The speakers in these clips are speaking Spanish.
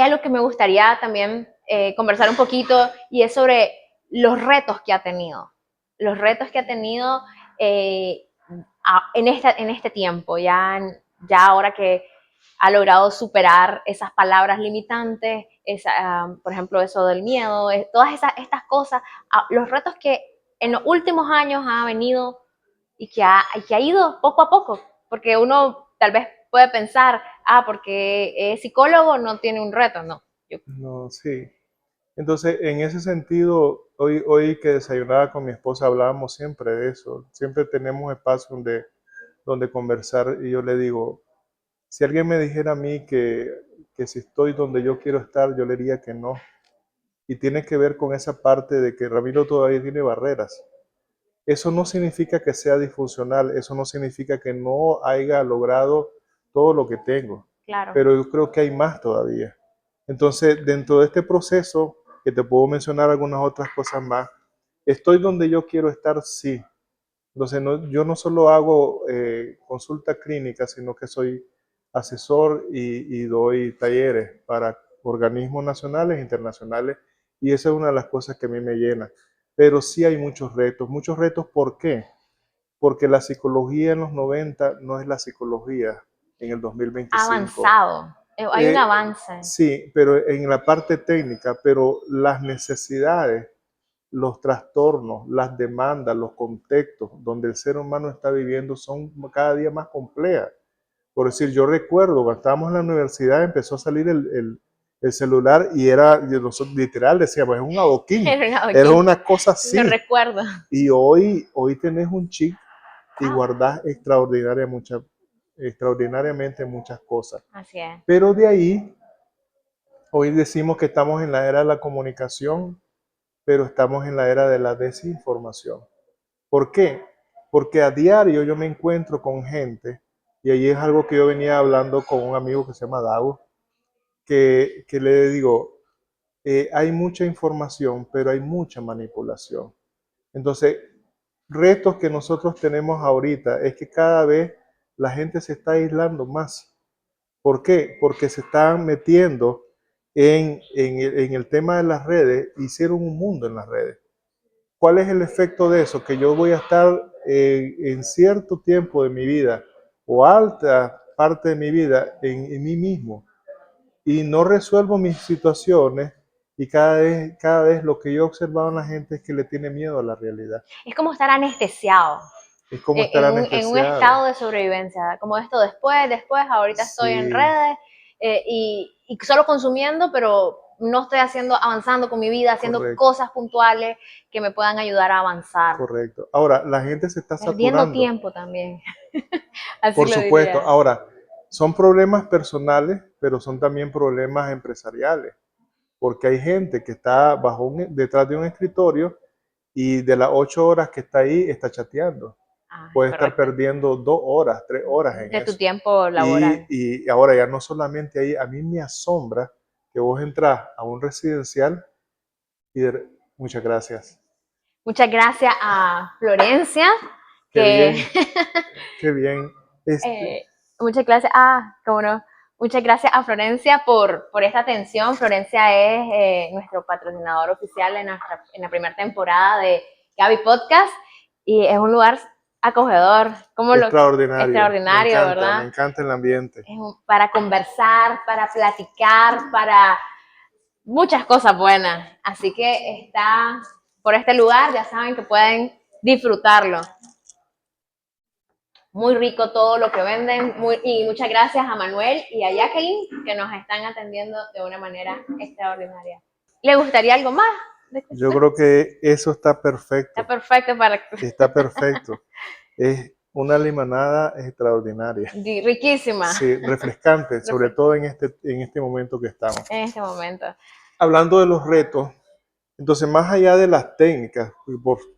algo que me gustaría también conversar un poquito y es sobre los retos que ha tenido. Los retos que ha tenido eh, en este tiempo, ya ahora que ha logrado superar esas palabras limitantes, por ejemplo, eso del miedo, todas estas cosas, los retos que en los últimos años ha venido y que ha ido poco a poco, porque uno tal vez puede pensar, porque es psicólogo no tiene un reto, no. No, sí. Entonces, en ese sentido, hoy que desayunaba con mi esposa hablábamos siempre de eso. Siempre tenemos espacio donde conversar y yo le digo, si alguien me dijera a mí que si estoy donde yo quiero estar, yo le diría que no. Y tiene que ver con esa parte de que Ramiro todavía tiene barreras. Eso no significa que sea disfuncional, eso no significa que no haya logrado todo lo que tengo, Claro. pero yo creo que hay más todavía. Entonces, dentro de este proceso, que te puedo mencionar algunas otras cosas más, estoy donde yo quiero estar, sí. Entonces, yo no solo hago consulta clínica, sino que soy asesor y doy talleres para organismos nacionales e internacionales, y esa es una de las cosas que a mí me llena. Pero sí hay muchos retos. Muchos retos, ¿por qué? Porque la psicología en los 90 no es la psicología en el 2025. Avanzado. Hay un Eh, avance. sí, pero en la parte técnica, pero las necesidades, los trastornos, las demandas, los contextos donde el ser humano está viviendo son cada día más complejas. Por decir, yo recuerdo cuando estábamos en la universidad empezó a salir el celular y era, nosotros literal decíamos, es un adoquín, Era un era adoquín. una cosa Lo así. recuerdo. Y hoy tenés un chip y Wow. guardás extraordinariamente muchas cosas. Así es. Pero de ahí, hoy decimos que estamos en la era de la comunicación, pero estamos en la era de la desinformación. ¿Por qué? Porque a diario yo me encuentro con gente, y ahí es algo que yo venía hablando con un amigo que se llama Dago, que le digo, hay mucha información, pero hay mucha manipulación. Entonces, retos que nosotros tenemos ahorita es que cada vez la gente se está aislando más. ¿Por qué? Porque se están metiendo en el tema de las redes, hicieron un mundo en las redes. ¿Cuál es el efecto de eso? Que yo voy a estar en cierto tiempo de mi vida o alta parte de mi vida en mí mismo y no resuelvo mis situaciones y cada vez lo que yo he observado en la gente es que le tiene miedo a la realidad. Es como estar anestesiado. Es como estar En un anestesiado. estado de sobrevivencia, como esto después, ahorita estoy en Sí, redes y solo consumiendo, pero no estoy avanzando con mi vida, haciendo correcto, cosas puntuales que me puedan ayudar a avanzar. correcto. Ahora, la gente se está Perdiendo saturando, tiempo también, así por lo supuesto. diría. Ahora, son problemas personales, pero son también problemas empresariales, porque hay gente que está detrás de un escritorio y de las 8 horas que está ahí está chateando. Ah, Puede estar correcto. perdiendo 2 horas, 3 horas en De tu eso. tiempo laboral. Y ahora ya no solamente ahí, a mí me asombra que vos entras a un residencial y muchas gracias. Muchas gracias a Florencia, Qué que bien, qué bien. Eh, muchas gracias, cómo no, muchas gracias a Florencia por esta atención. Florencia es nuestro patrocinador oficial en la primera temporada de Gaby Podcast y es un lugar acogedor, extraordinario, Me ¿verdad? encanta el ambiente. Para conversar, para platicar, para muchas cosas buenas. Así que está por este lugar, ya saben que pueden disfrutarlo. Muy rico todo lo que venden y muchas gracias a Manuel y a Jacqueline que nos están atendiendo de una manera extraordinaria. ¿Le gustaría algo más? Yo creo que eso está Está perfecto, perfecto para está perfecto. Es una limonada extraordinaria. riquísima Sí, refrescante, sobre todo en este momento que estamos. en este momento. Hablando de los retos, entonces más allá de las técnicas,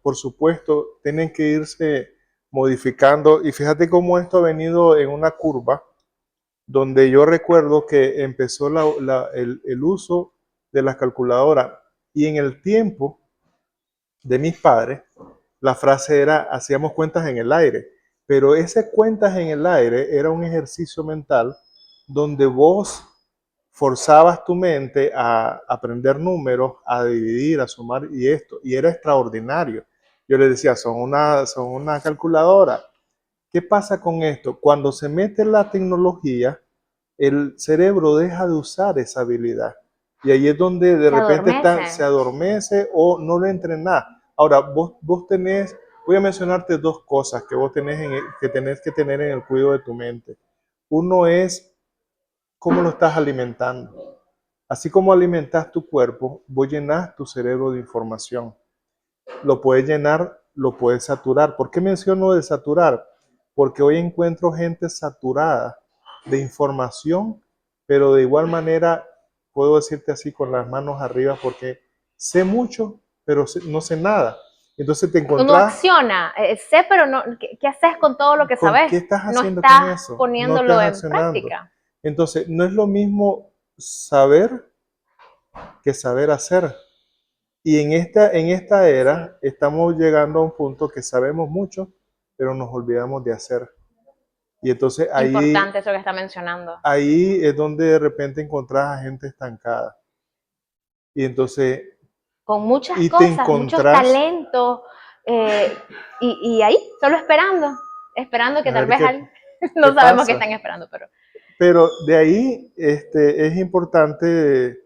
por supuesto, tienen que irse modificando. Y fíjate cómo esto ha venido en una curva, donde yo recuerdo que empezó el uso de las calculadoras y en el tiempo de mis padres, la frase era, hacíamos cuentas en el aire, pero ese cuentas en el aire era un ejercicio mental donde vos forzabas tu mente a aprender números, a dividir, a sumar y esto, y era extraordinario. Yo le decía, son una calculadora. ¿Qué pasa con esto? Cuando se mete la tecnología, el cerebro deja de usar esa habilidad. Y ahí es donde de Se repente adormece. se adormece o no lo entrenás. Ahora, vos tenés, voy a mencionarte dos cosas que vos tenés, que tenés que tener en el cuidado de tu mente. Uno es cómo lo estás alimentando. Así como alimentas tu cuerpo, vos llenás tu cerebro de información. Lo puedes llenar, lo puedes saturar. ¿Por qué menciono de saturar? Porque hoy encuentro gente saturada de información, pero de igual manera puedo decirte así con las manos arriba porque sé mucho, pero no sé nada. Entonces te Uno encontrás acciona, sé, pero no, ¿qué haces con todo lo que con sabes? qué estás No haciendo con estás eso, no poniéndolo estás en accionando. práctica. Entonces no es lo mismo saber que saber hacer. Y en esta era estamos llegando a un punto que sabemos mucho, pero nos olvidamos de hacer. Y entonces Importante eso que está mencionando. ahí es donde de repente encontrás a gente estancada. Y entonces, Con muchas y te cosas, muchos encontrás, talentos, eh, y ahí, solo esperando que a tal ver vez qué, qué no sabemos qué pasa. están esperando, pero Pero de ahí es importante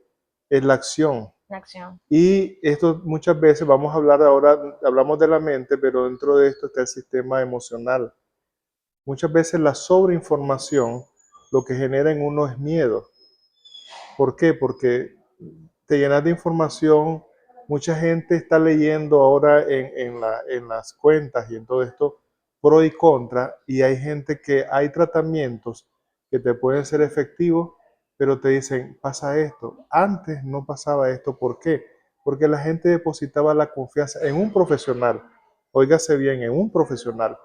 la acción. en acción. Y esto muchas veces, vamos a hablar ahora, hablamos de la mente, pero dentro de esto está el sistema emocional. Muchas veces la sobreinformación lo que genera en uno es miedo. ¿Por qué? Porque te llenas de información, mucha gente está leyendo ahora en las cuentas y en todo esto pro y contra, y hay gente que hay tratamientos que te pueden ser efectivos, pero te dicen, pasa esto. Antes no pasaba esto, ¿por qué? Porque la gente depositaba la confianza en un profesional, óigase bien, en un profesional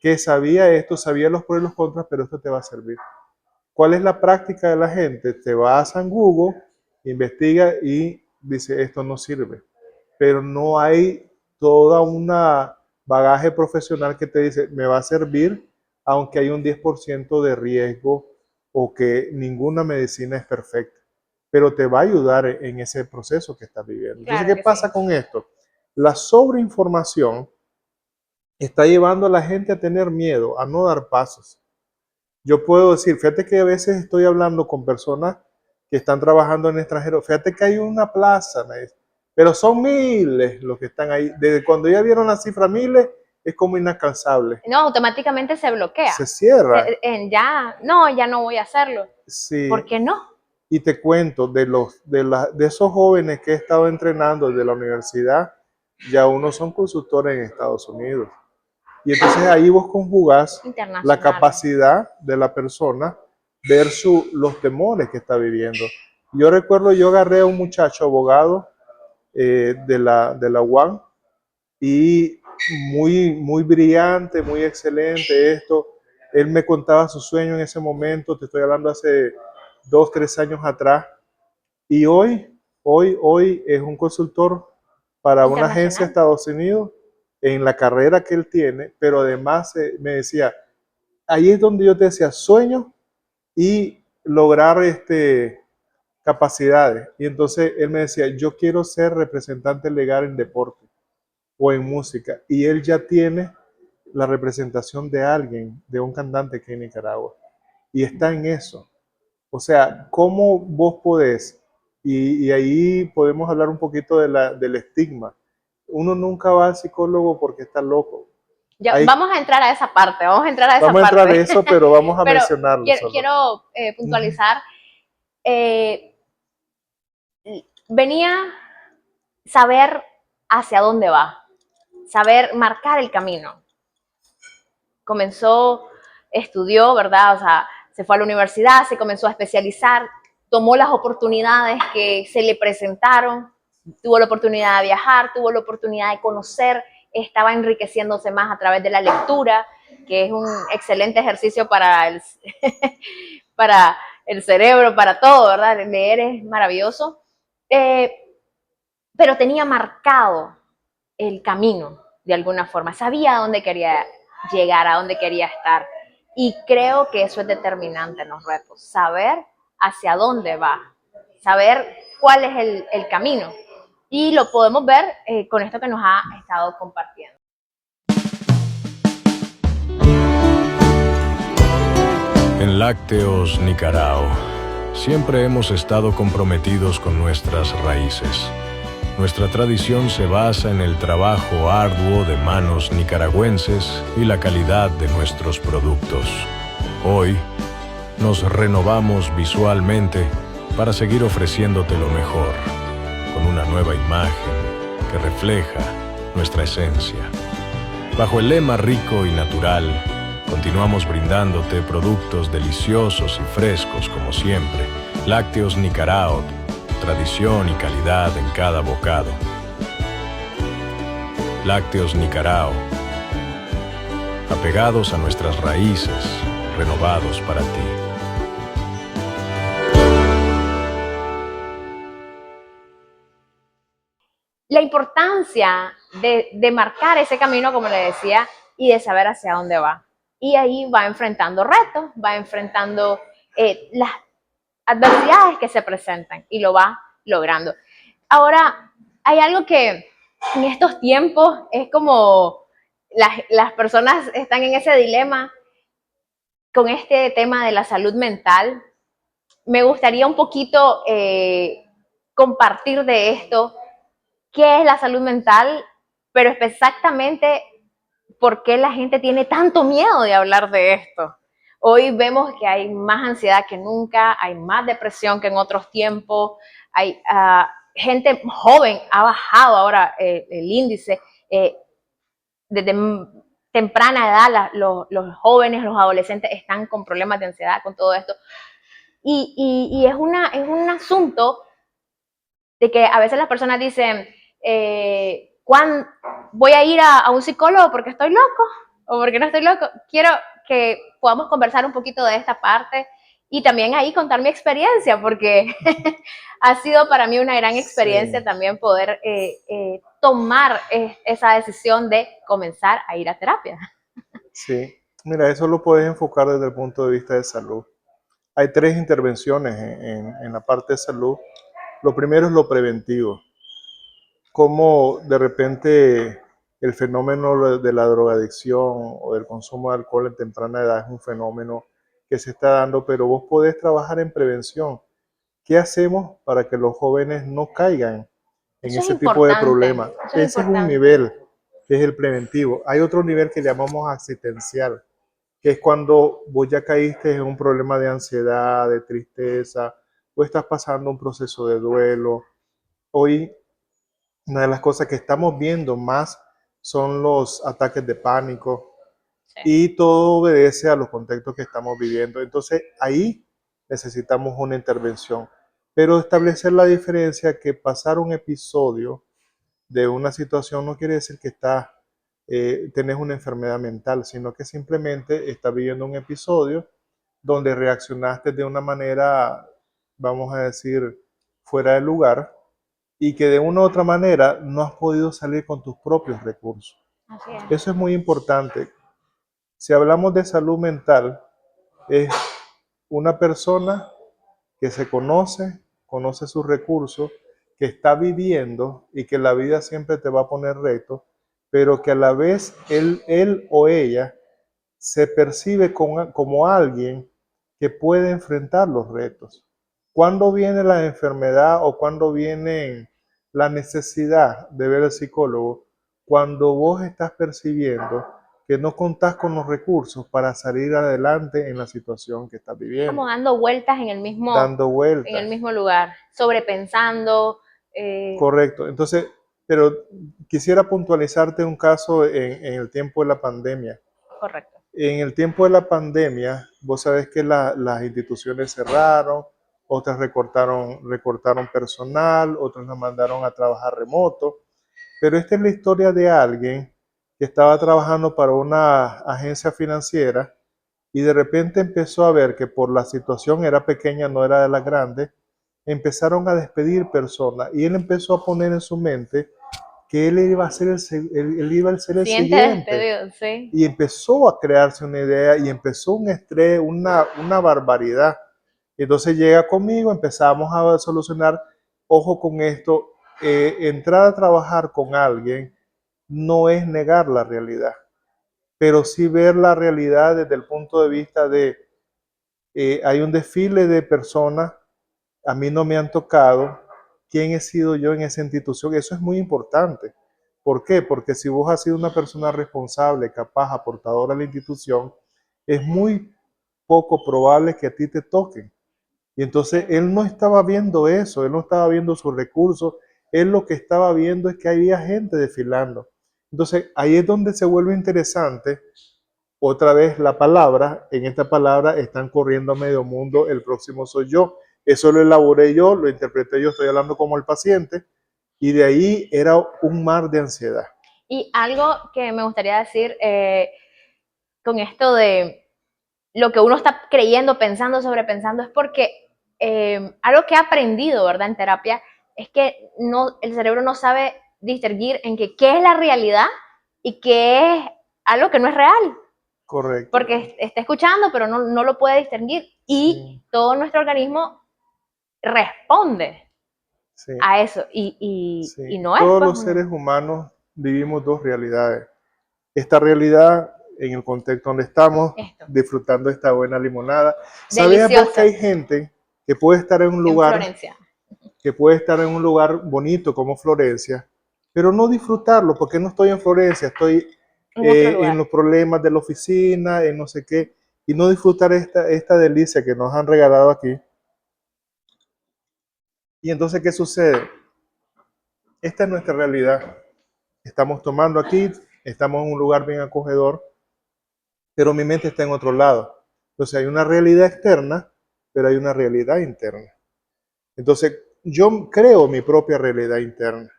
que sabía esto, sabía los pros y los contras, pero esto te va a servir. ¿Cuál es la práctica de la gente? Te vas a Google, investiga y dice, esto no sirve. Pero no hay toda una bagaje profesional que te dice, me va a servir, aunque hay un 10% de riesgo o que ninguna medicina es perfecta. Pero te va a ayudar en ese proceso que estás viviendo. Entonces, Claro ¿qué que pasa sí. con esto? La sobreinformación está llevando a la gente a tener miedo, a no dar pasos. Yo puedo decir, fíjate que a veces estoy hablando con personas que están trabajando en el extranjero, fíjate que hay una plaza, me dice, pero son miles los que están ahí. Desde cuando ya vieron la cifra miles, es como inalcanzable. No, automáticamente se bloquea. Se cierra. Ya no voy a hacerlo. ¿Por Sí. qué no? Y te cuento, de esos jóvenes que he estado entrenando desde la universidad, ya unos son consultores en Estados Unidos. Y entonces ahí vos conjugás la Internacionales. capacidad de la persona versus los temores que está viviendo. Yo recuerdo, yo agarré a un muchacho abogado de la UAM y muy brillante, muy excelente esto. Él me contaba su sueño en ese momento, te estoy hablando hace 2, 3 años atrás. Y hoy es un consultor para una agencia de Internacional. Estados Unidos en la carrera que él tiene, pero además me decía, ahí es donde yo te decía, sueño y lograr capacidades. Y entonces él me decía, yo quiero ser representante legal en deporte o en música. Y él ya tiene la representación de alguien, de un cantante que en Nicaragua. Y está en eso. O sea, ¿cómo vos podés? Y ahí podemos hablar un poquito del estigma. Uno nunca va al psicólogo porque está loco. Ya, Hay, vamos a entrar a esa parte, vamos a entrar a esa vamos a entrar a parte. eso, pero vamos a Pero mencionarlo solo. quiero Ujú. puntualizar. eh, Venía saber hacia dónde va, saber marcar el camino. Comenzó, estudió, ¿verdad? O sea, se fue a la universidad, se comenzó a especializar, tomó las oportunidades que se le presentaron, tuvo la oportunidad de viajar, tuvo la oportunidad de conocer, estaba enriqueciéndose más a través de la lectura, que es un excelente ejercicio para el cerebro, para todo, ¿verdad? Leer es maravilloso. Eh, pero tenía marcado el camino de alguna forma, sabía a dónde quería llegar, a dónde quería estar. Y creo que eso es determinante en los retos, saber hacia dónde va, saber cuál es el camino. Y lo podemos ver con esto que nos ha estado compartiendo. En Lácteos Nicarao, siempre hemos estado comprometidos con nuestras raíces. Nuestra tradición se basa en el trabajo arduo de manos nicaragüenses y la calidad de nuestros productos. Hoy, nos renovamos visualmente para seguir ofreciéndote lo mejor, con una nueva imagen que refleja nuestra esencia. Bajo el lema rico y natural, continuamos brindándote productos deliciosos y frescos como siempre. Lácteos Nicarao, tradición y calidad en cada bocado. Lácteos Nicarao, apegados a nuestras raíces, renovados para ti. La importancia de marcar ese camino, como le decía, y de saber hacia dónde va. Y ahí va enfrentando retos, va enfrentando las adversidades que se presentan y lo va logrando. Ahora, hay algo que en estos tiempos es como las personas están en ese dilema con este tema de la salud mental. Me gustaría un poquito compartir de esto, qué es la salud mental, pero exactamente por qué la gente tiene tanto miedo de hablar de esto. Hoy vemos que hay más ansiedad que nunca, hay más depresión que en otros tiempos, hay gente joven, ha bajado ahora el índice, desde temprana edad los jóvenes, los adolescentes están con problemas de ansiedad, con todo esto. Y es un asunto de que a veces las personas dicen, voy a ir a un psicólogo porque estoy loco o porque no estoy loco. Quiero que podamos conversar un poquito de esta parte y también ahí contar mi experiencia, porque ha sido para mí una gran experiencia también poder tomar esa decisión de comenzar a ir a terapia. Sí, mira, eso lo puedes enfocar desde el punto de vista de salud. Hay tres intervenciones en la parte de salud. Lo primero es lo preventivo. Cómo de repente el fenómeno de la drogadicción o del consumo de alcohol en temprana edad es un fenómeno que se está dando, pero vos podés trabajar en prevención. ¿Qué hacemos para que los jóvenes no caigan en Eso es ese tipo de importante. problemas? Ese es un nivel, que es el preventivo. Hay otro nivel que llamamos asistencial, que es cuando vos ya caíste en un problema de ansiedad, de tristeza, o estás pasando un proceso de duelo. Hoy, una de las cosas que estamos viendo más son los ataques de pánico, y todo obedece a los contextos que estamos viviendo. Entonces, ahí necesitamos una intervención. Pero establecer la diferencia que pasar un episodio de una situación no quiere decir que tenés una enfermedad mental, sino que simplemente estás viviendo un episodio donde reaccionaste de una manera, vamos a decir, fuera de lugar, y que de una u otra manera no has podido salir con tus propios recursos. Así es. Eso es muy importante. Si hablamos de salud mental, es una persona que se conoce sus recursos, que está viviendo y que la vida siempre te va a poner retos, pero que a la vez él o ella se percibe como alguien que puede enfrentar los retos. ¿Cuándo viene la enfermedad o cuándo viene la necesidad de ver al psicólogo? Cuando vos estás percibiendo que no contás con los recursos para salir adelante en la situación que estás viviendo. Como dando vueltas en el mismo lugar, sobrepensando. Correcto. Entonces, pero quisiera puntualizarte un caso en el tiempo de la pandemia. Correcto. En el tiempo de la pandemia, vos sabés que las instituciones cerraron, otras recortaron personal, otras las mandaron a trabajar remoto. Pero esta es la historia de alguien que estaba trabajando para una agencia financiera y de repente empezó a ver que por la situación era pequeña, no era de las grandes, empezaron a despedir personas y él empezó a poner en su mente que él iba a ser el siguiente. Despedido, sí. Y empezó a crearse una idea y empezó un estrés, una barbaridad. Y entonces llega conmigo, empezamos a solucionar, ojo con esto, entrar a trabajar con alguien no es negar la realidad, pero sí ver la realidad desde el punto de vista de, hay un desfile de personas, a mí no me han tocado, quién he sido yo en esa institución, eso es muy importante. ¿Por qué? Porque si vos has sido una persona responsable, capaz, aportadora a la institución, es muy poco probable que a ti te toquen. Y entonces él no estaba viendo eso, él no estaba viendo sus recursos, él lo que estaba viendo es que había gente desfilando. Entonces ahí es donde se vuelve interesante otra vez la palabra, en esta palabra están corriendo a medio mundo, el próximo soy yo. Eso lo elaboré yo, lo interpreté yo, estoy hablando como el paciente, y de ahí era un mar de ansiedad. Y algo que me gustaría decir con esto de lo que uno está creyendo, pensando, sobrepensando, es porque algo que he aprendido, ¿verdad?, en terapia, es que el cerebro no sabe distinguir en qué es la realidad y qué es algo que no es real. Correcto. Porque está escuchando, pero no lo puede distinguir. Y Sí. todo nuestro organismo responde Sí, a eso. Y sí. no es Todos pues los seres humanos vivimos dos realidades. Esta realidad, en el contexto donde estamos, esto, disfrutando esta buena limonada. ¿Sabías vos que deliciosa, hay gente que puede estar en un en lugar, Florencia. que puede estar en un lugar bonito como Florencia, pero no disfrutarlo porque no estoy en Florencia, estoy En otro en lugar. los problemas de la oficina, en no sé qué, y no disfrutar esta delicia que nos han regalado aquí? Y entonces, ¿qué sucede? Esta es nuestra realidad. Estamos tomando aquí, estamos en un lugar bien acogedor, pero mi mente está en otro lado. Entonces hay una realidad externa, pero hay una realidad interna. Entonces yo creo mi propia realidad interna.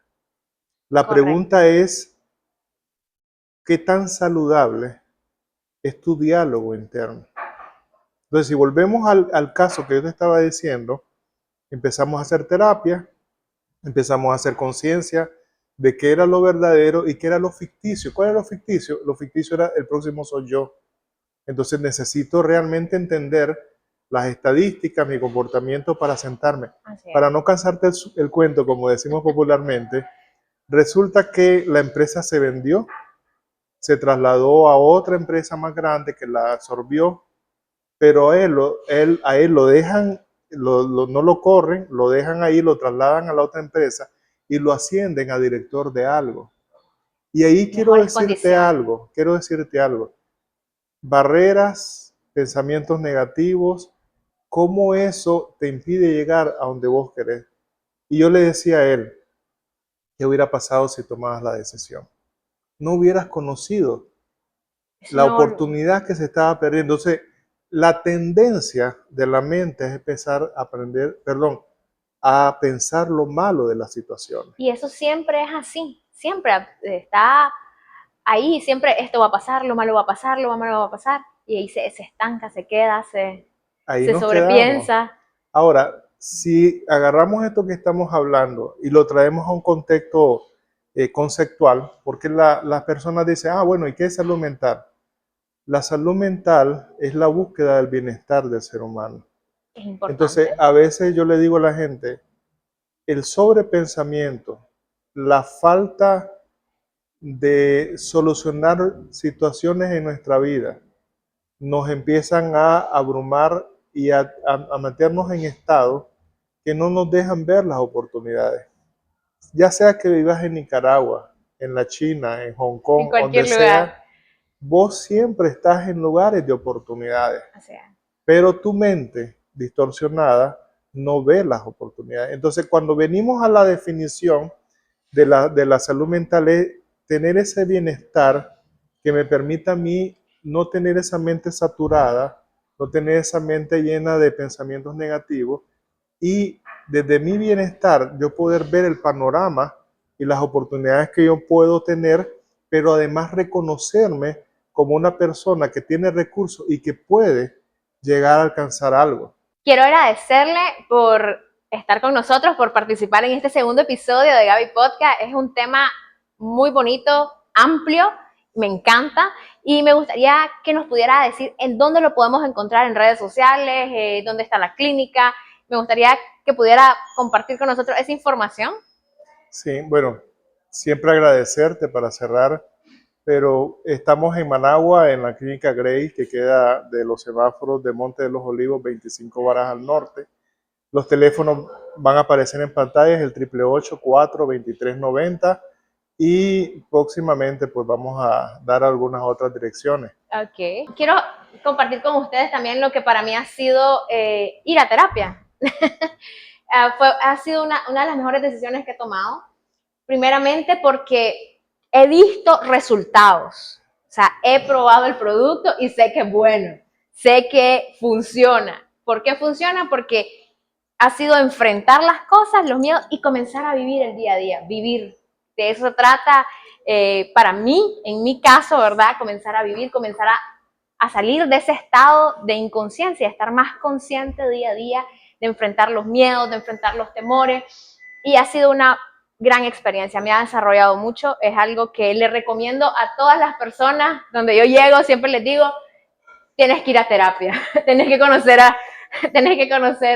La Correcto. pregunta es, ¿qué tan saludable es tu diálogo interno? Entonces, si volvemos al caso que yo te estaba diciendo, empezamos a hacer terapia, empezamos a hacer conciencia de qué era lo verdadero y qué era lo ficticio. ¿Cuál era lo ficticio? Lo ficticio era el próximo soy yo. Entonces necesito realmente entender las estadísticas, mi comportamiento para sentarme. Así Para es. no cansarte el cuento, como decimos popularmente, resulta que la empresa se vendió, se trasladó a otra empresa más grande que la absorbió, pero a él lo dejan, no lo corren, lo dejan ahí, lo trasladan a la otra empresa y lo ascienden a director de algo. Y ahí Mejores condiciones. quiero decirte algo. Barreras, pensamientos negativos, cómo eso te impide llegar a donde vos querés. Y yo le decía a él, ¿qué hubiera pasado si tomabas la decisión? No hubieras conocido Eso la no, oportunidad que se estaba perdiendo. Entonces, la tendencia de la mente es empezar a aprender, perdón, a pensar lo malo de las situaciones. y eso siempre es así. Siempre está ahí, siempre esto va a pasar, lo malo va a pasar, lo malo va a pasar. Y ahí se estanca, se queda, Ahí se nos quedamos. sobrepiensa. Ahora, si agarramos esto que estamos hablando y lo traemos a un contexto conceptual, porque las personas dicen, ah, bueno, ¿y qué es salud mental? La salud mental es la búsqueda del bienestar del ser humano. Es Entonces, importante. a veces yo le digo a la gente, el sobrepensamiento, la falta de solucionar situaciones en nuestra vida, nos empiezan a abrumar y a meternos en estados que no nos dejan ver las oportunidades. Ya sea que vivas en Nicaragua, en la China, en Hong En Kong, donde cualquier lugar. sea, vos siempre estás en lugares de oportunidades, O sea, pero tu mente distorsionada no ve las oportunidades. Entonces, cuando venimos a la definición de la salud mental, es tener ese bienestar que me permita a mí no tener esa mente saturada, no tener esa mente llena de pensamientos negativos y desde mi bienestar yo poder ver el panorama y las oportunidades que yo puedo tener, pero además reconocerme como una persona que tiene recursos y que puede llegar a alcanzar algo. quiero agradecerle por estar con nosotros, por participar en este segundo episodio de Gaby Podcast. Es un tema muy bonito, amplio, me encanta Y me gustaría que nos pudiera decir en dónde lo podemos encontrar en redes sociales, dónde está la clínica. Me gustaría que pudiera compartir con nosotros esa información. Sí, bueno, siempre agradecerte para cerrar, pero estamos en Managua, en la clínica Grey, que queda de los semáforos de Monte de los Olivos, 25 varas al norte. Los teléfonos van a aparecer en pantalla, es el 888-423-90, y próximamente pues vamos a dar algunas otras direcciones. Ok. Quiero compartir con ustedes también lo que para mí ha sido ir a terapia. Ha sido una de las mejores decisiones que he tomado. Primeramente porque he visto resultados. O sea, he probado el producto y sé que es bueno. Sé que funciona. ¿Por qué funciona? Porque ha sido enfrentar las cosas, los miedos y comenzar a vivir el día a día. Vivir. De eso trata para mí, en mi caso, ¿verdad? Comenzar a vivir, comenzar a salir de ese estado de inconsciencia, estar más consciente día a día, de enfrentar los miedos, de enfrentar los temores. Y ha sido una gran experiencia, me ha desarrollado mucho, es algo que le recomiendo a todas las personas. Donde yo llego siempre les digo, tienes que ir a terapia, tienes que conocer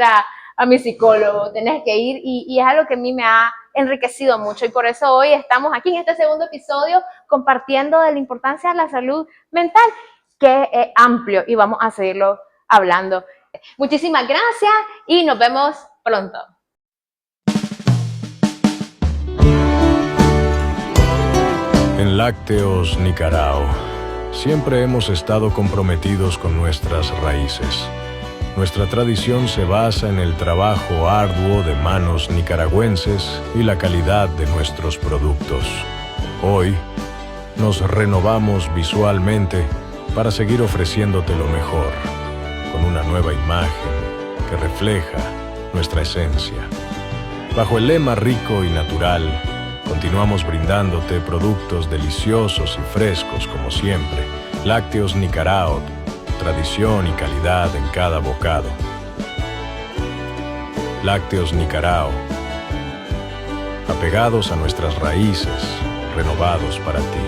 a mi psicólogo, tienes que ir, y es algo que a mí me ha enriquecido mucho, y por eso hoy estamos aquí en este segundo episodio compartiendo de la importancia de la salud mental, que es amplio, y vamos a seguirlo hablando. Muchísimas gracias y nos vemos pronto. En Lácteos Nicarao, siempre hemos estado comprometidos con nuestras raíces. Nuestra tradición se basa en el trabajo arduo de manos nicaragüenses y la calidad de nuestros productos. Hoy, nos renovamos visualmente para seguir ofreciéndote lo mejor, con una nueva imagen que refleja nuestra esencia. Bajo el lema rico y natural, continuamos brindándote productos deliciosos y frescos como siempre. Lácteos Nicarao, tradición y calidad en cada bocado. Lácteos Nicarao, apegados a nuestras raíces, renovados para ti.